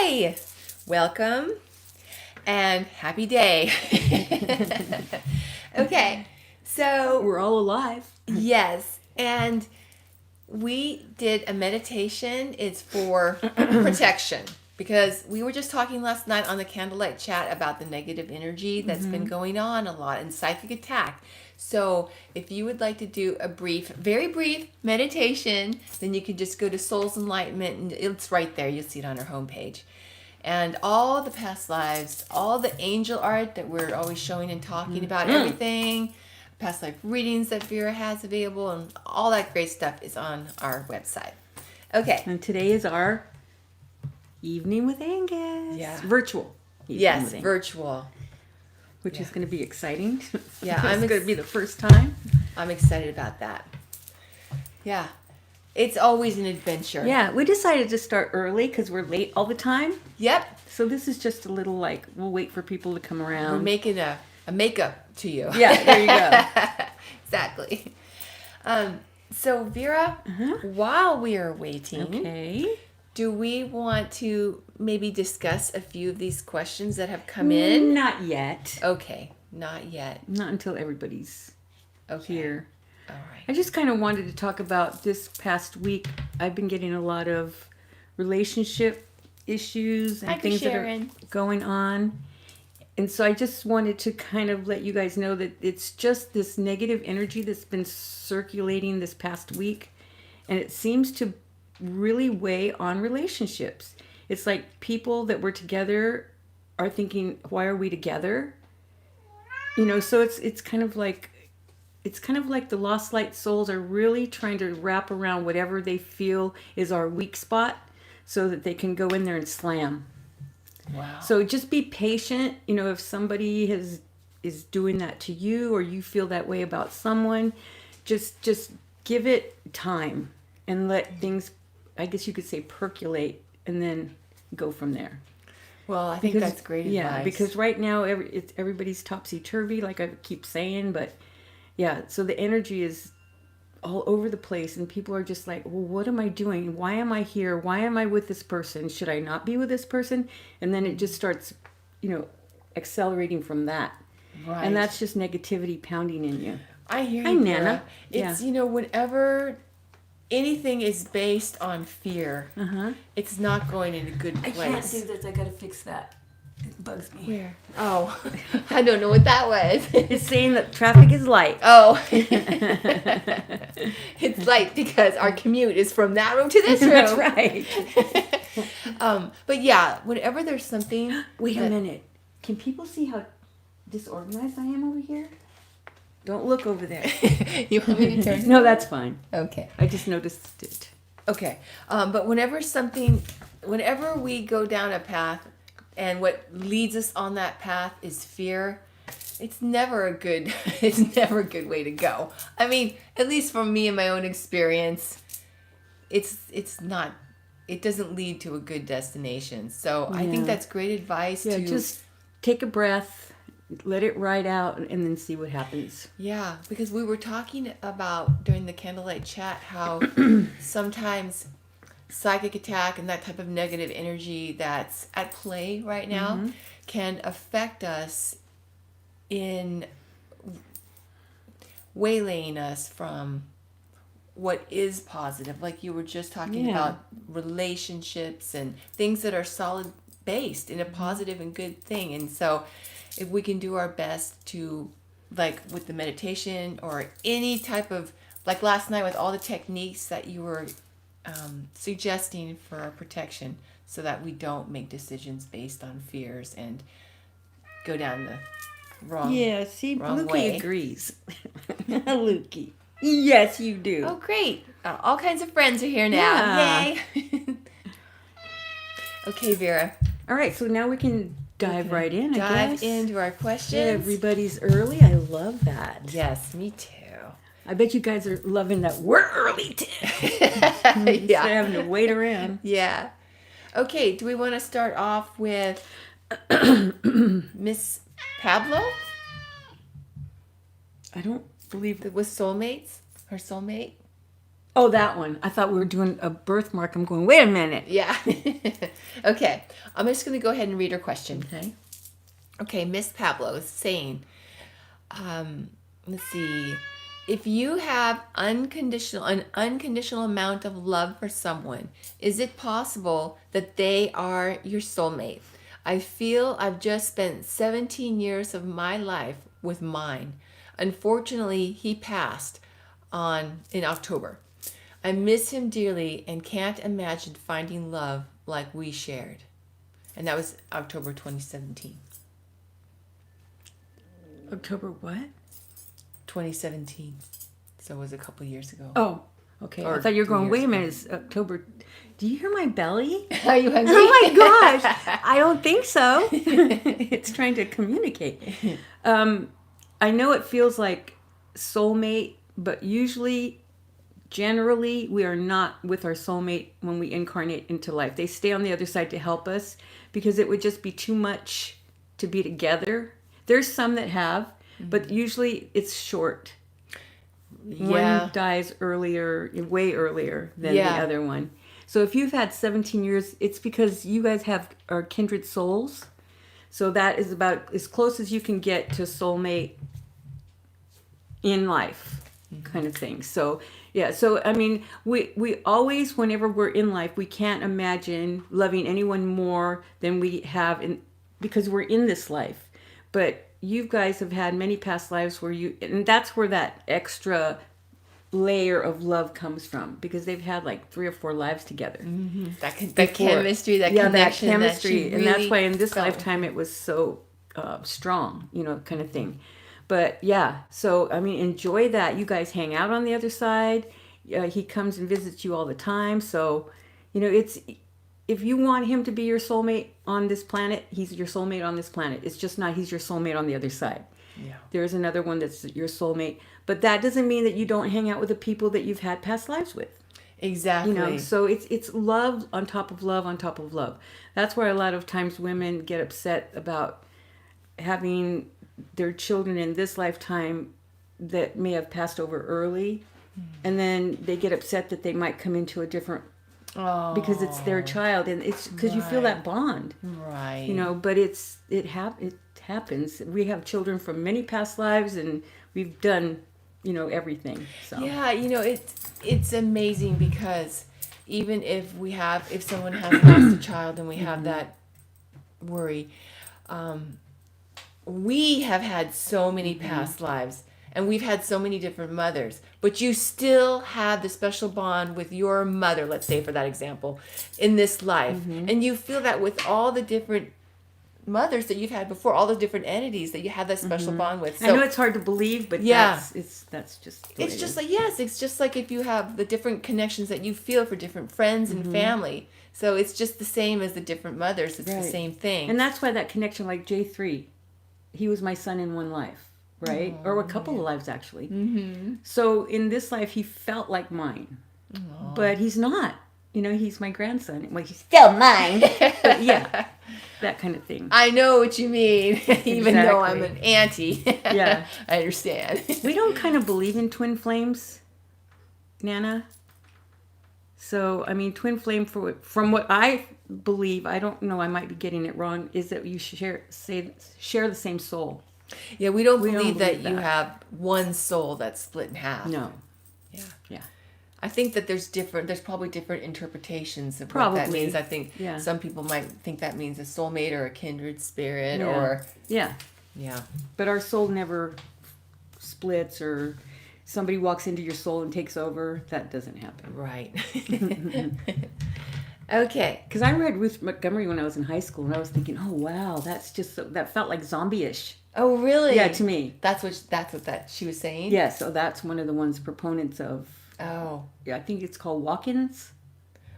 Hi, welcome, and happy day. Okay, so we're all alive. Yes, and we did a meditation. It's for protection because we were just talking last night on the candlelight chat about the negative energy that's been going on a lot and psychic attack. So if you would like to do a very brief meditation, then you can just go to Soul's Enlightenment and it's right there. You'll see it on our homepage. And all the past lives, all the angel art that we're always showing and talking about, everything, past life readings that Vera has available, and all that great stuff is on our website. Okay. And today is our evening with Angus. Yeah. Virtual. Yes, virtual. Which is going to be exciting. Yeah, it's going to be the first time. I'm excited about that. Yeah. It's always an adventure. Yeah, we decided to start early because we're late all the time. Yep. So this is just a little we'll wait for people to come around. We're making a makeup to you. Yeah, there you go. Exactly. So Vera, while we are waiting, do we want to maybe discuss a few of these questions that have come in? Not yet. Okay, not yet. Not until everybody's here. All right. I just kind of wanted to talk about this past week. I've been getting a lot of relationship issues and things that are going on. And so I just wanted to kind of let you guys know that it's just this negative energy that's been circulating this past week. And it seems to really weigh on relationships. It's like people that were together are thinking, why are we together? You know, so it's kind of like the lost light souls are really trying to wrap around whatever they feel is our weak spot so that they can go in there and slam. Wow. So just be patient. You know, if somebody is doing that to you or you feel that way about someone, just give it time and let things, I guess you could say, percolate and then go from there. Well, I think that's great advice. Yeah, because right now everybody's topsy-turvy, like I keep saying, but yeah, so the energy is all over the place and people are just like, well, what am I doing? Why am I here? Why am I with this person? Should I not be with this person? And then it just starts, accelerating from that. Right. And that's just negativity pounding in you. I hear you, Hi, Nana. It's, whenever anything is based on fear, it's not going in a good place. I can't do this. I got to fix that. It bugs me. Where? Oh, I don't know what that was. It's saying that traffic is light. Oh. It's light because our commute is from that room to this room. That's right. But yeah, whenever there's something... Wait a minute. Can people see how disorganized I am over here? Don't look over there. You want me to turn? No, that's fine. Okay. I just noticed it. Okay. But whenever we go down a path and what leads us on that path is fear, it's never a good way to go. I mean, at least from me and my own experience, it doesn't lead to a good destination. So I think that's great advice to just take a breath, let it ride out, and then see what happens. Yeah, because we were talking about during the candlelight chat how sometimes psychic attack and that type of negative energy that's at play right now can affect us in waylaying us from what is positive. Like you were just talking about relationships and things that are solid based in a positive and good thing. And so if we can do our best to, like with the meditation or any type of, like last night with all the techniques that you were suggesting for our protection so that we don't make decisions based on fears and go down the wrong way. Yeah, see, Lukey agrees. Lukey. Yes, you do. Oh, great. All kinds of friends are here now. Yeah. Yay. Okay, Vera. All right, so now we can dive right in, I guess. Dive into our questions. Everybody's early. I love that. Yes, me too. I bet you guys are loving that we're early too. Instead of having to wait around. Yeah. Okay, do we want to start off with Miss Pablo? I don't believe that. With soulmates? Her soulmate? Oh, that one. I thought we were doing a birthmark. I'm going, wait a minute. Yeah. Okay. I'm just going to go ahead and read her question. Okay. Okay, Miss Pablo is saying, let's see. If you have an unconditional amount of love for someone, is it possible that they are your soulmate? I feel I've just spent 17 years of my life with mine. Unfortunately, he passed in October. I miss him dearly and can't imagine finding love like we shared. And that was October 2017. October what? 2017. So it was a couple years ago. Oh, okay. Or I thought you were 3 going, years wait a ago. minute, it's October. Do you hear my belly? Are you hungry? Oh my gosh. I don't think so. It's trying to communicate. I know it feels like soulmate, but generally, we are not with our soulmate when we incarnate into life. They stay on the other side to help us because it would just be too much to be together. There's some that have, but usually it's short. Yeah. One dies earlier, way earlier than the Yeah. other one. So if you've had 17 years, it's because you guys are kindred souls. So that is about as close as you can get to soulmate in life, kind of thing. So yeah, so I mean, we always, whenever we're in life, we can't imagine loving anyone more than we have because we're in this life. But you guys have had many past lives and that's where that extra layer of love comes from, because they've had like 3 or 4 lives together. Mm-hmm. That chemistry, that yeah, connection, that chemistry, that and that's why in this felt. lifetime it was so strong, kind of thing. But yeah, so I mean, enjoy that. You guys hang out on the other side. He comes and visits you all the time. So, it's, if you want him to be your soulmate on this planet, he's your soulmate on this planet. It's just not he's your soulmate on the other side. Yeah. There's another one that's your soulmate. But that doesn't mean that you don't hang out with the people that you've had past lives with. Exactly. So it's love on top of love on top of love. That's why a lot of times women get upset about having their children in this lifetime that may have passed over early. And then they get upset that they might come into a different, because it's their child, and it's because you feel that bond, right? But it happens. We have children from many past lives, and we've done, everything. So yeah, it's amazing, because even if someone has lost a child and we have that worry, we have had so many past lives. And we've had so many different mothers, but you still have the special bond with your mother, let's say for that example, in this life. And you feel that with all the different mothers that you've had before, all the different entities that you have that special bond with. So, I know it's hard to believe, but yeah, that's just it's just like, yes, it's just like if you have the different connections that you feel for different friends and family. So it's just the same as the different mothers. It's the same thing. And that's why that connection, like J3, he was my son in one life. Right? Or a couple of lives, actually. So in this life, he felt like mine. But he's not. He's my grandson. Well, he's still mine. But yeah, that kind of thing. I know what you mean. Even though I'm an auntie. Yeah. I understand. We don't kind of believe in twin flames, Nana. So, I mean, twin flame, from what I believe, I don't know, I might be getting it wrong, is that you share the same soul. Yeah, we don't believe that you have one soul that's split in half. No. Yeah. I think that there's probably different interpretations of Probably. what that means. I think some people might think that means a soulmate or a kindred spirit or... Yeah. Yeah. But our soul never splits, or somebody walks into your soul and takes over. That doesn't happen. Right. Okay. Because I read Ruth Montgomery when I was in high school, and I was thinking, oh, wow, that felt like zombie-ish. Oh, really? Yeah, to me. That's what she was saying? Yeah, so that's one of the ones proponents of. Oh. Yeah, I think it's called walk-ins.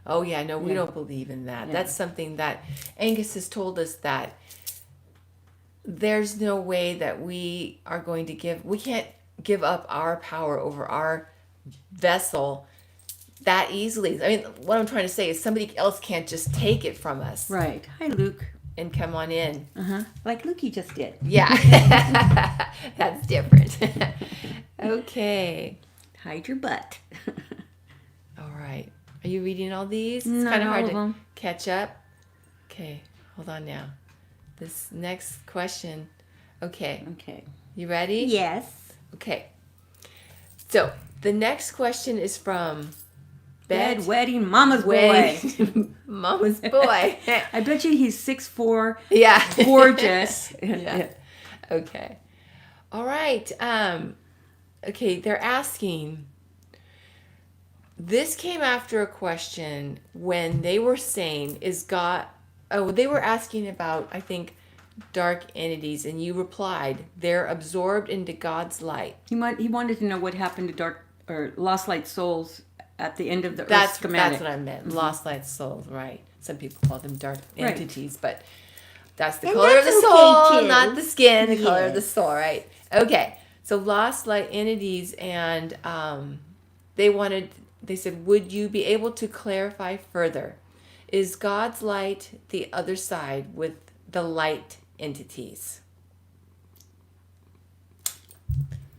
Oh, yeah, no, we don't believe in that. Yeah. That's something that Angus has told us, that there's no way that we can't give up our power over our vessel that easily. I mean, what I'm trying to say is somebody else can't just take it from us. Right. Hi, Luke. And come on in. Like Lukey just did. Yeah. That's different. Okay. Hide your butt. All right. Are you reading all these? It's Not kind of hard all of to them. catch up. Okay. hold on now. This next question. Okay. Okay. You ready? Yes. Okay. So the next question is from Bedwetting Mama's boy. Mama's boy. I bet you he's 6'4". Yeah. Gorgeous. Yeah. Okay. All right. Okay, they're asking. This came after a question when they were saying, is God... Oh, they were asking about, I think, dark entities, and you replied, they're absorbed into God's light. He wanted to know what happened to dark or lost light souls at the end of the Earth schematic. That's what I meant. Mm-hmm. Lost light souls, right. Some people call them dark entities, but that's the color of the soul, not the skin, the color of the soul, right? Okay, so lost light entities, and they said, would you be able to clarify further? Is God's light the other side with the light entities?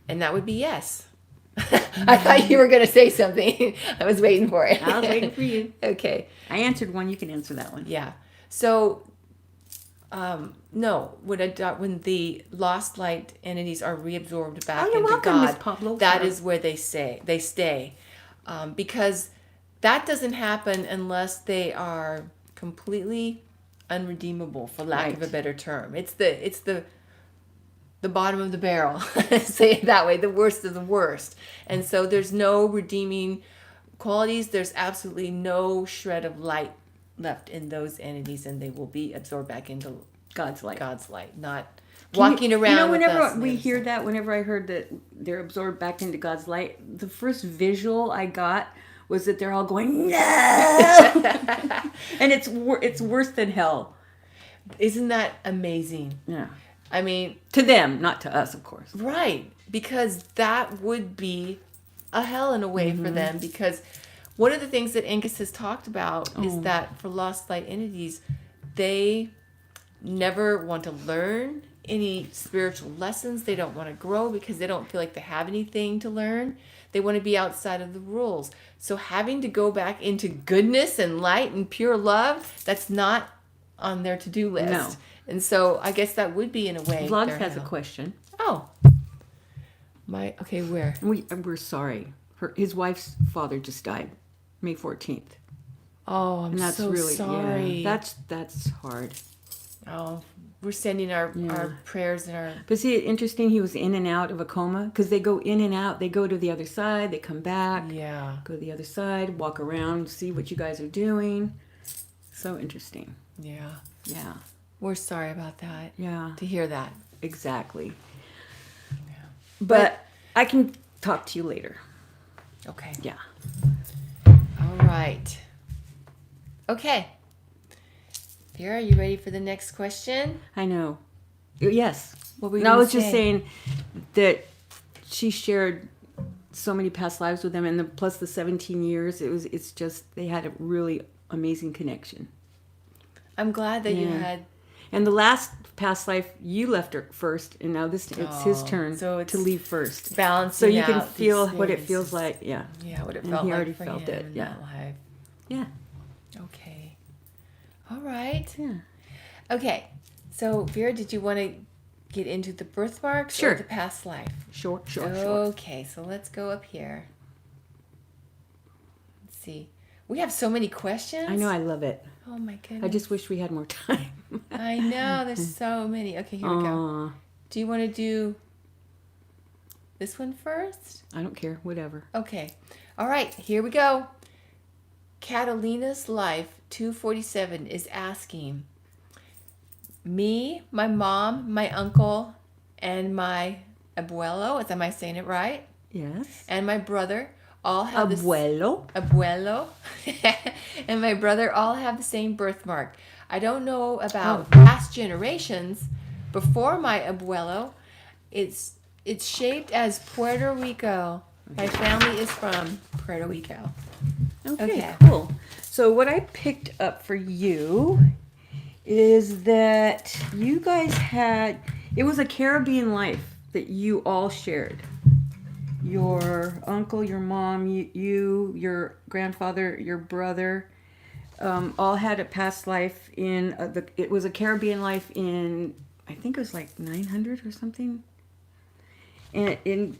And that would be yes. I thought you were going to say something. I was waiting for it. I was waiting for you. Okay. I answered one. You can answer that one. Yeah. So, no. When the lost light entities are reabsorbed back into welcome, God, Miss Pablo. that is where they stay. Because that doesn't happen unless they are completely unredeemable, for lack of a better term. It's the bottom of the barrel. Say it that way. The worst of the worst. And so there's no redeeming qualities. There's absolutely no shred of light left in those entities, and they will be absorbed back into God's light. Not walking around. Whenever we hear that, whenever I heard that they're absorbed back into God's light, the first visual I got was that they're all going, no! And it's worse than hell. Isn't that amazing? Yeah. I mean... To them, not to us, of course. Right. Because that would be a hell in a way for them. Because one of the things that Angus has talked about is that for lost light entities, they never want to learn any spiritual lessons. They don't want to grow because they don't feel like they have anything to learn. They want to be outside of the rules. So having to go back into goodness and light and pure love, that's not on their to-do list. No. And so I guess that would be, in a way, Vlogs has a question. Oh. Okay, where? We're sorry. His wife's father just died May 14th. Oh, I'm so sorry. Yeah, that's hard. Oh, we're sending our prayers and our... But see, interesting, he was in and out of a coma, because they go in and out. They go to the other side, they come back. Yeah. Go to the other side, walk around, see what you guys are doing. So interesting. Yeah. Yeah. We're sorry about that. Yeah. To hear that. Exactly. Yeah. But I can talk to you later. Okay. Yeah. All right. Okay. Vera, you ready for the next question? I know. Yes. What were you No, I gonna was just saying that she shared so many past lives with them, and plus the 17 years. It's just they had a really amazing connection. I'm glad that you had. And the last past life, you left her first, and now it's his turn to leave first. Balancing so you can out feel what it feels like. Yeah. Yeah, what it and felt he like already for felt him it. in Yeah. that life. Yeah. Okay. All right. Yeah. Okay. So, Vera, did you want to get into the birthmarks Sure. or the past life? Sure. Okay, so let's go up here. Let's see. We have so many questions. I know. I love it. Oh, my goodness. I just wish we had more time. I know. There's so many. Okay, here we go. Do you want to do this one first? I don't care. Whatever. Okay. All right. Here we go. Catalina's Life 247 is asking, me, my mom, my uncle, and my am I saying it right? Yes. And my brother all have Abuelo. Abuelo. And my brother all have the same birthmark. I don't know about past generations. Before my abuelo, it's shaped as Puerto Rico. My family is from Puerto Rico. Okay, cool. So what I picked up for you is that you guys it was a Caribbean life that you all shared. Your uncle, your mom, you, your grandfather, your brother. all had a past life in it was a Caribbean life in, I think it was like 900 or something. And in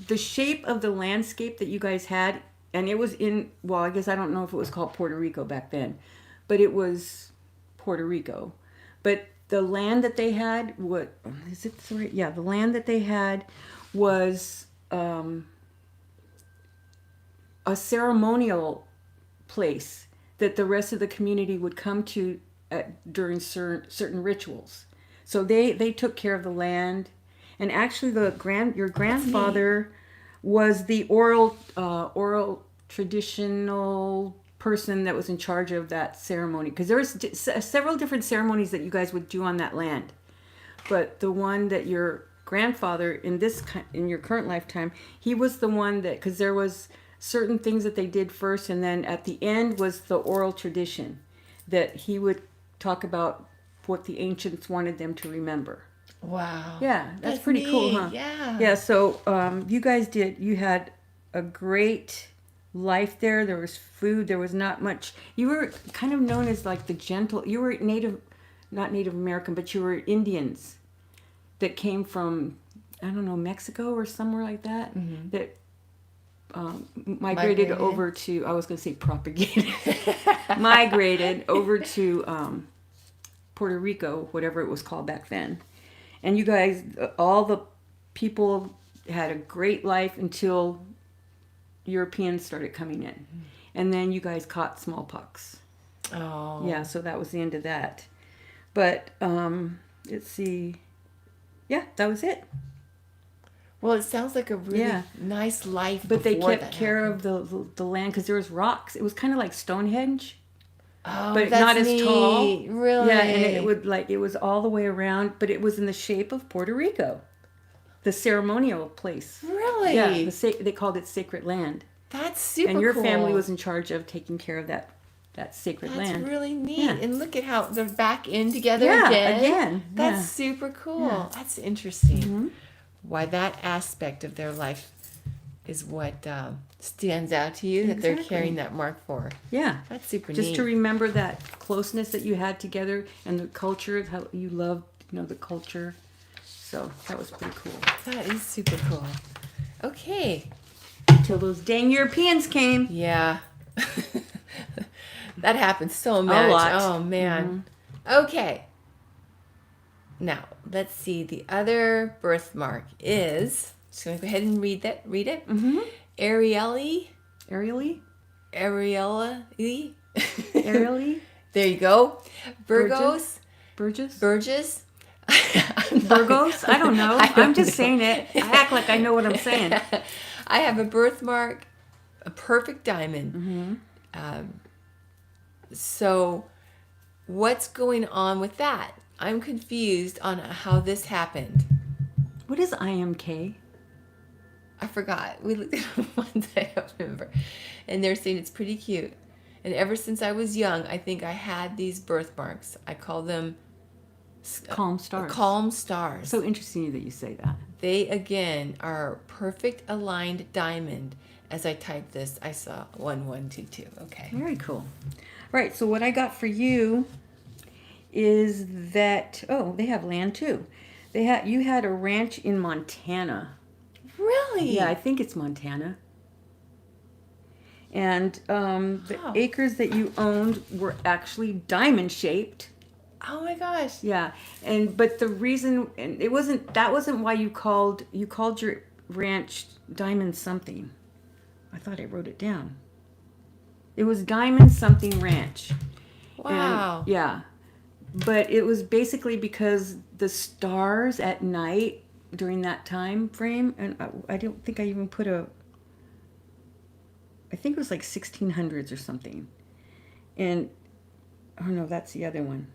the shape of the landscape that you guys had, and it was in, well, I guess I don't know if it was called Puerto Rico back then, but it was Puerto Rico. But the land that they had, what is it? Sorry, yeah, the land that they had was a ceremonial place that the rest of the community would come to during certain rituals. So they took care of the land, and actually your grandfather was the oral traditional person that was in charge of that ceremony, because there was several different ceremonies that you guys would do on that land, but the one that your grandfather in your current lifetime, he was the one that, because there was certain things that they did first, and then at the end was the oral tradition that he would talk about what the ancients wanted them to remember. Wow. Yeah, that's pretty neat. cool, huh? Yeah. Yeah, so you had a great life there. There was food. There was not much. You were kind of known as like you were not Native American, but you were Indians that came from, I don't know, Mexico or somewhere like that, that migrated over to, I was going to say propagated, migrated over to Puerto Rico, whatever it was called back then. And you guys, all the people had a great life until Europeans started coming in. And then you guys caught smallpox. Oh. Yeah, so that was the end of that. But, let's see. Yeah, that was it. Well, it sounds like a really nice life. But they kept care of the land, because there was rocks. It was kind of like Stonehenge. Oh, but that's not as neat. tall. Really? Yeah, and it was all the way around, but it was in the shape of Puerto Rico, the ceremonial place. Really? Yeah, they called it sacred land. That's super cool. And your family was in charge of taking care of that sacred land. That's really neat. Yeah. And look at how they're back in together again. That's super cool. Yeah. That's interesting. Mm-hmm. Why that aspect of their life is what stands out to you, that they're carrying that mark for. Yeah. That's super neat. Just to remember that closeness that you had together, and the culture, how you loved, the culture. So that was pretty cool. That is super cool. Okay. Until those dang Europeans came. Yeah. That happens so much. A lot. Oh, man. Mm-hmm. Okay. Now, let's see. The other birthmark is... Just going to go ahead and read it. Mm-hmm. Arielly. There you go. Burgos. Burgos. Burgos? I don't know. I'm just saying it. I act like I know what I'm saying. I have a birthmark, a perfect diamond. Mm-hmm. So what's going on with that? I'm confused on how this happened. What is IMK? I forgot. We looked at it once, I don't remember. And they're saying it's pretty cute. And ever since I was young, I think I had these birthmarks. I call them... calm stars. Calm stars. So interesting that you say that. They, again, are perfect aligned diamond. As I typed this, I saw 1122. Okay. Very cool. Right, so what I got for you is that... Oh, they have land, too. You had a ranch in Montana. Really? Yeah, I think it's Montana. And the acres that you owned were actually diamond shaped. Oh my gosh. Yeah, but the reason, and that wasn't why you called your ranch Diamond something. I thought I wrote it down. It was Diamond something Ranch. Wow. And, yeah. But it was basically because the stars at night during that time frame, and I don't think I even put I think it was like 1600s or something. And, oh no, that's the other one.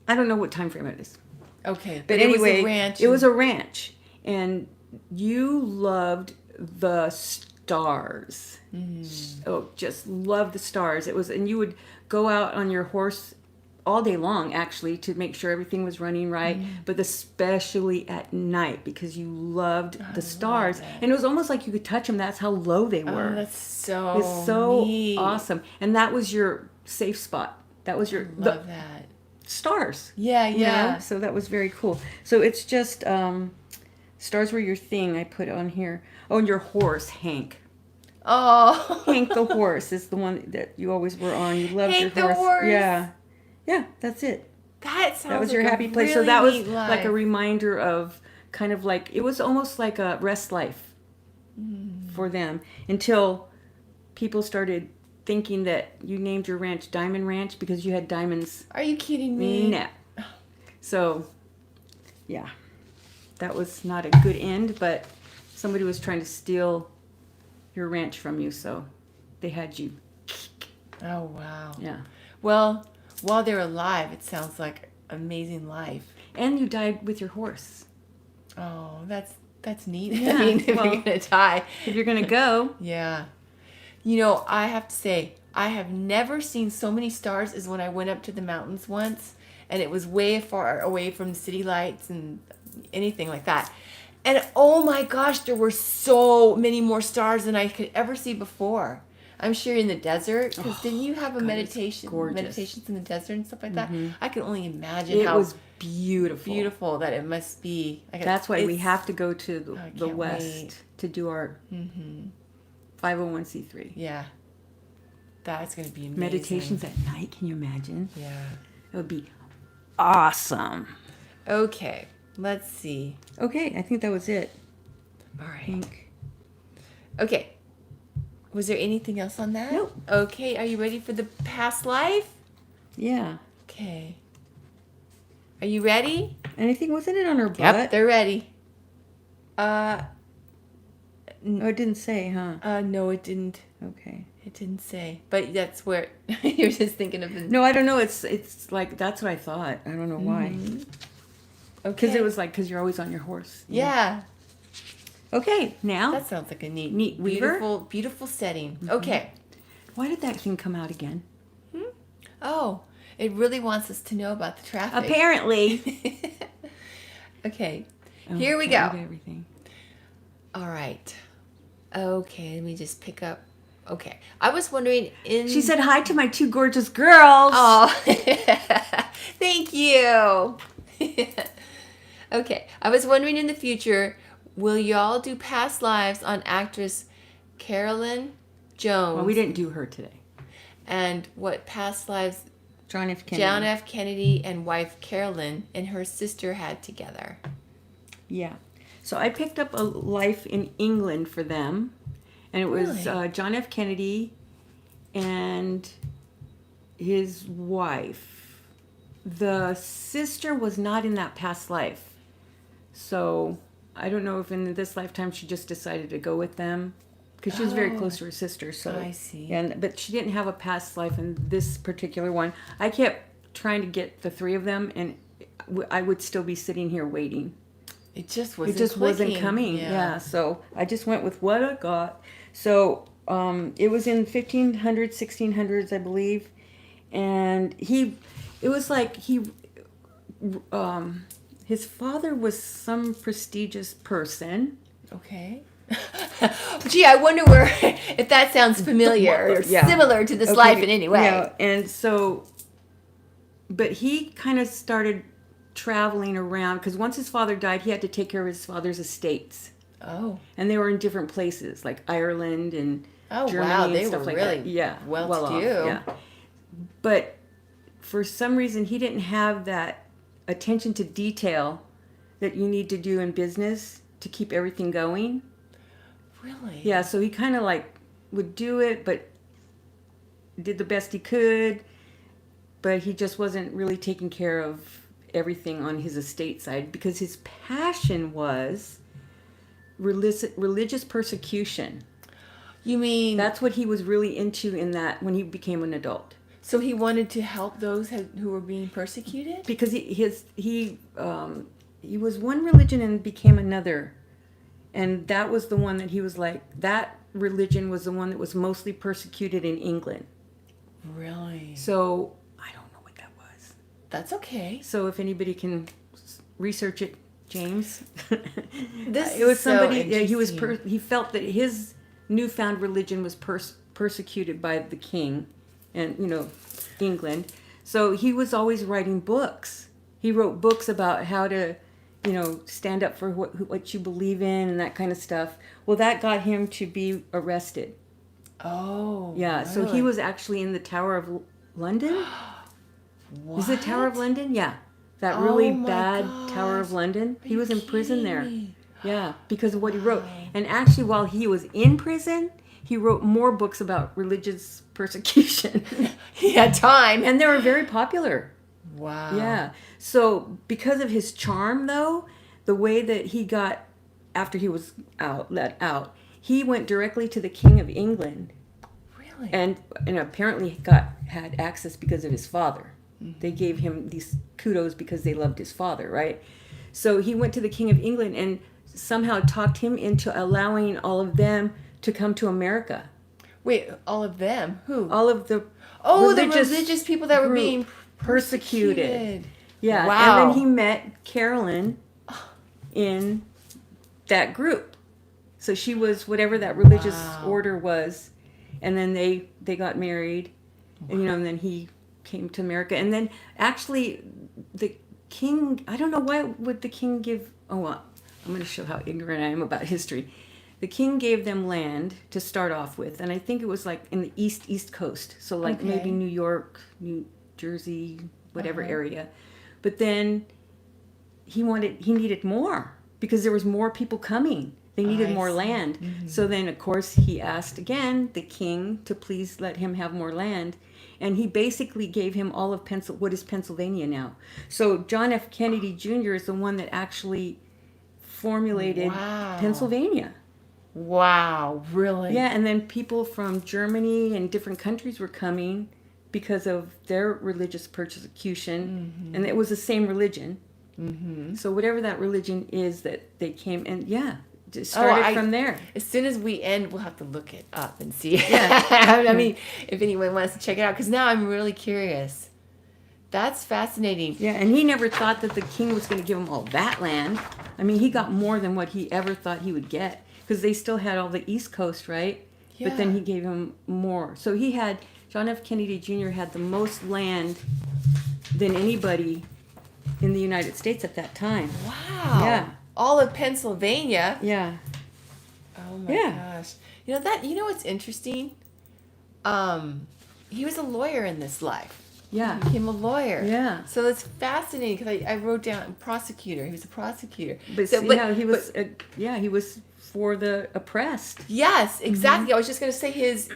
I don't know what time frame it is. Okay. But anyway, it was a ranch. And you loved the stars. Oh, just loved the stars. And you would go out on your horse all day long, actually, to make sure everything was running right, but especially at night, because you loved the stars. And it was almost like you could touch them. That's how low they were. Oh, that's so It's so neat. awesome. And that was your safe spot. That was your Love that. stars. Yeah, you yeah. know? So that was very cool. So it's just stars were your thing. I put on here. Oh, and your horse, Hank. Oh, Hank the horse is the one that you always were on. You loved Hank your the horse. Yeah, yeah. That's it. That sounds That was like your a happy place. really So that was neat like a life. reminder of kind of like it was almost like a rest life for them until people started thinking that you named your ranch Diamond Ranch because you had diamonds. Are you kidding me? No. So, yeah, that was not a good end, but somebody was trying to steal your ranch from you, so they had you. Oh, wow. Yeah. Well, while they're alive, it sounds like amazing life. And you died with your horse. Oh, that's neat. Yeah, I mean, if well- you're going to die. If you're going to go, Yeah. You know, I have to say, I have never seen so many stars as when I went up to the mountains once, and it was way far away from the city lights and anything like that. And oh my gosh, there were so many more stars than I could ever see before. I'm sure in the desert, because didn't you have a God, it's gorgeous. meditations in the desert and stuff like that? I can only imagine it how was beautiful. beautiful that it must be. Like That's why we it's- have to go to I the can't West wait. to do our 501c3. Yeah. That's going to be amazing. Meditations at night, can you imagine? Yeah. It would be awesome. Okay, let's see. Okay, I think that was it. All right. Pink. Okay. Was there anything else on that? Nope. Okay, are you ready for the past life? Yeah. Okay. Are you ready? Anything, wasn't it on her butt? Yep, they're ready. Oh, it didn't say, huh? No, it didn't. Okay. It didn't say. But that's where you're just thinking of the. No, I don't know. It's like, that's what I thought. I don't know why. Okay. Because it was like, because you're always on your horse. Yeah. Okay, now. That sounds like a neat, Weaver? beautiful, beautiful setting. Okay. Why did that thing come out again? Oh, it really wants us to know about the traffic. Apparently. Okay. Here we Okay, go. I got everything. All right. Okay, let me just pick up. Okay. I was wondering in She said hi to my two gorgeous girls. Oh. Thank you. Okay. I was wondering in the future, will y'all do past lives on actress Carolyn Jones? Well, we didn't do her today. And what past lives John F. Kennedy. John F. Kennedy and wife Carolyn and her sister had together. Yeah. So I picked up a life in England for them. And it was Really? John F. Kennedy and his wife. The sister was not in that past life. So I don't know if in this lifetime she just decided to go with them. Because she was very Oh. close to her sister. So I see. But she didn't have a past life in this particular one. I kept trying to get the three of them, and I would still be sitting here waiting. It just wasn't wasn't clicking. coming. Yeah. So I just went with what I got. So it was in 1500s, 1600s, I believe, and it was like his father was some prestigious person. Okay. Gee, I wonder where if that sounds familiar or Yeah. similar to this Okay, life in any way. Yeah, and so, but he kind of started traveling around because once his father died, he had to take care of his father's estates, Oh. and they were in different places like Ireland and Oh, Germany wow, and they stuff were like really that. Yeah, well-to-do. off, yeah. But for some reason, he didn't have that attention to detail that you need to do in business to keep everything going. Really? Yeah, so he kind of like would do it, but did the best he could, but he just wasn't really taking care of everything on his estate side because his passion was religious persecution. You mean That's what he was really into in that when he became an adult. so he wanted to help those who were being persecuted? Because he was one religion and became another. And that was the one that he was like, that religion was the one that was mostly persecuted in England. Really? So I don't know what that was. That's okay. So if anybody can research it, James. This it was is so somebody. He was. interesting. He felt that his newfound religion was persecuted by the king, and England. So he was always writing books. He wrote books about how to, stand up for what you believe in and that kind of stuff. Well, that got him to be arrested. Oh. Yeah, really? so he was actually in the Tower of London. What? Is it Tower of London? Yeah. That really my bad gosh. Tower of London. Are He you was in prison kidding there. me? Yeah, because of what he wrote. And actually, while he was in prison, he wrote more books about religious persecution. He had time. And they were very popular. Wow. Yeah. So because of his charm, though, the way that he got, after he was let out, he went directly to the King of England. Really? And apparently had access because of his father. Mm-hmm. They gave him these kudos because they loved his father, right? So he went to the King of England and somehow talked him into allowing all of them to come to America. Wait, all of them? Who? All of the the religious people that were being persecuted. Yeah. Wow. And then he met Carolyn in that group. So she was whatever that religious order was. And then they got married. And, and then he came to America. And then actually the king, I don't know, why would the king give, I'm going to show how ignorant I am about history. The king gave them land to start off with, and I think it was like in the east coast, so like maybe New York, New Jersey, whatever area. But then he needed more because there was more people coming. They needed more land. Mm-hmm. So then, of course, he asked again the king to please let him have more land. And he basically gave him all of what is Pennsylvania now. So John F. Kennedy Jr. is the one that actually formulated Pennsylvania. Wow, really? Yeah, and then people from Germany and different countries were coming because of their religious persecution. Mm-hmm. And it was the same religion. Mm-hmm. So whatever that religion is that they came, and just started from there. As soon as we end, we'll have to look it up and see. Yeah. I mean, if anyone wants to check it out, because now I'm really curious. That's fascinating. Yeah, and he never thought that the king was going to give him all that land. I mean, he got more than what he ever thought he would get, because they still had all the East Coast, right? Yeah. But then he gave him more. So John F. Kennedy Jr. had the most land than anybody in the United States at that time. Wow. Yeah. All of Pennsylvania. Yeah. Oh my gosh. You know what's interesting? He was a lawyer in this life. Yeah. He became a lawyer. Yeah. So it's fascinating because I wrote down prosecutor. He was a prosecutor. But he was for the oppressed. Yes, exactly. Mm-hmm. I was just going to say his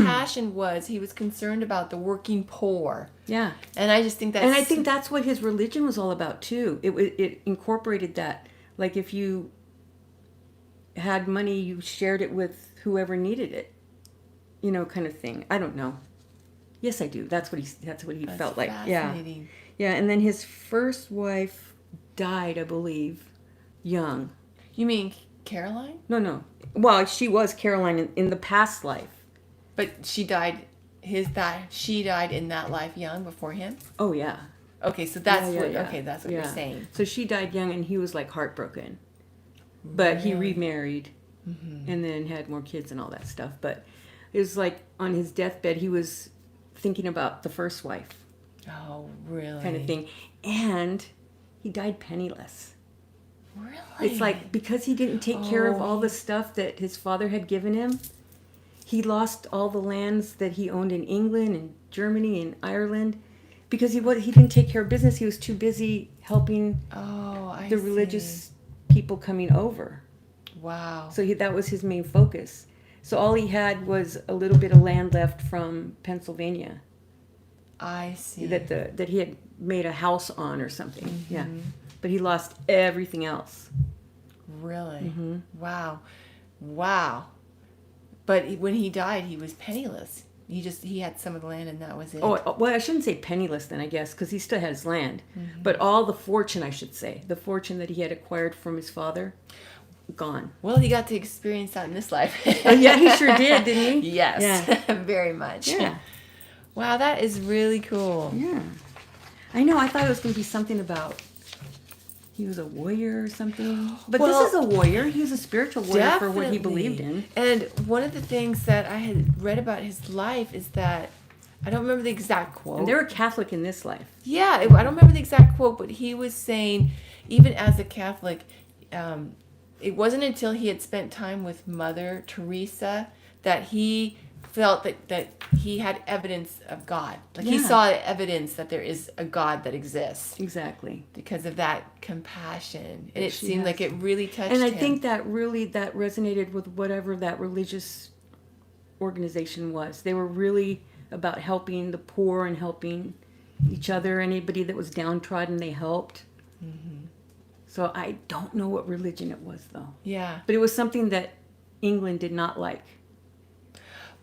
passion was he was concerned about the working poor. Yeah. And I just think that's... And I think that's what his religion was all about too. It incorporated that. Like if you had money, you shared it with whoever needed it. Kind of thing. I don't know. Yes, I do. That's what he felt like. Fascinating. Yeah. And then his first wife died, I believe, young. You mean Caroline? No. Well, she was Caroline in the past life. But she died. She died in that life young before him. Oh yeah. Okay, so that's that's what you're saying. So she died young, and he was like heartbroken, but he remarried, and then had more kids and all that stuff. But it was like on his deathbed, he was thinking about the first wife. Oh, really? Kind of thing. And he died penniless. Really? It's like because he didn't take care of all the stuff that his father had given him, he lost all the lands that he owned in England and Germany and Ireland because he didn't take care of business. He was too busy helping the religious people coming over. Wow. So that was his main focus. So all he had was a little bit of land left from Pennsylvania. I see. That he had made a house on or something. Mm-hmm. Yeah. But he lost everything else. Really? Mm-hmm. Wow. But when he died, he was penniless. He had some of the land and that was it. Oh, well, I shouldn't say penniless then, I guess, because he still had his land. Mm-hmm. But all the fortune, I should say, the fortune that he had acquired from his father, gone. Well, he got to experience that in this life. Oh, yeah, he sure did, didn't he? Yes, yeah. Very much. Yeah. Wow, that is really cool. Yeah. I know, I thought it was going to be something about he was a warrior or something. But this is a warrior. He was a spiritual warrior for what he believed in. And one of the things that I had read about his life is that I don't remember the exact quote. And they were Catholic in this life. Yeah, I don't remember the exact quote, but he was saying, even as a Catholic, it wasn't until he had spent time with Mother Teresa that he felt that he had evidence of God. Like he saw evidence that there is a God that exists. Exactly. Because of that compassion. And it seemed like it really touched him. And I him. think that resonated with whatever that religious organization was. They were really about helping the poor and helping each other. Anybody that was downtrodden, they helped. Mm-hmm. So I don't know what religion it was, though. Yeah. But it was something that England did not like.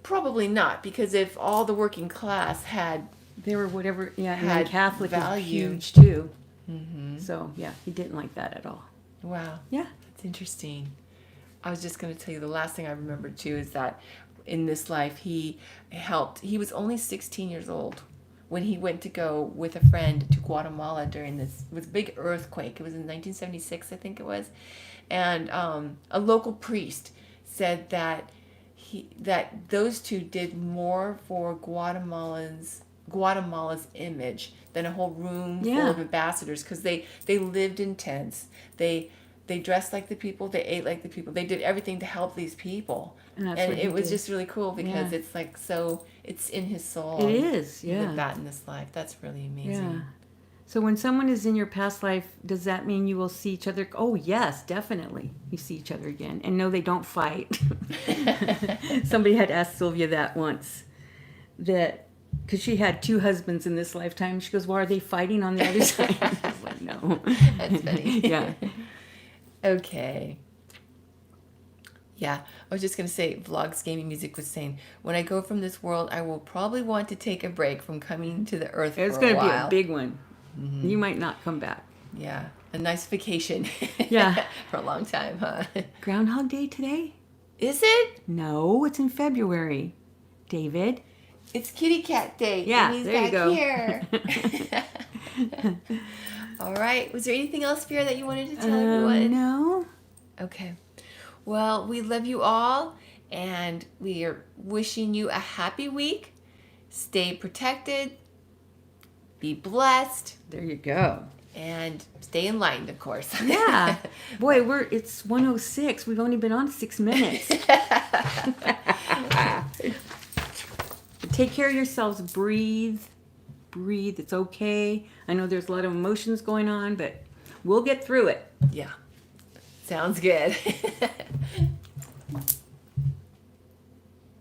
Probably not, because if all the working class had... They were whatever, and Catholic value. is huge, too. Mm-hmm. So, yeah, he didn't like that at all. Wow. Yeah. That's interesting. I was just going to tell you, the last thing I remember, too, is that in this life, he was only 16 years old when he went to go with a friend to Guatemala during it was a big earthquake. It was in 1976, I think it was. And a local priest said that those two did more for Guatemala's image than a whole room full of ambassadors, because they lived in tents. They dressed like the people. They ate like the people. They did everything to help these people. And it was just really cool because it's like it's in his soul. It is, yeah. He lived that in this life. That's really amazing. Yeah. So when someone is in your past life, does that mean you will see each other? Oh, yes, definitely. You see each other again. And no, they don't fight. Somebody had asked Sylvia that once. Because she had 2 husbands in this lifetime. She goes, well, are they fighting on the other side? I was like, no. That's funny. Yeah. Okay. Yeah, I was just going to say, Vlogs Gaming Music was saying, when I go from this world, I will probably want to take a break from coming to the earth for a while. It's going to be a big one. Mm-hmm. You might not come back. Yeah, a nice vacation. Yeah. For a long time, huh? Groundhog Day today? Is it? No, it's in February. David? It's Kitty Cat Day. Yeah, and he's there you go. Here. All right. Was there anything else, Vera, that you wanted to tell everyone? No. Okay. Well, we love you all, and we are wishing you a happy week. Stay protected. Be blessed. There you go. And stay enlightened, of course. Yeah. Boy, it's 1:06. We've only been on 6 minutes. Take care of yourselves. Breathe. It's okay. I know there's a lot of emotions going on, but we'll get through it. Yeah. Sounds good.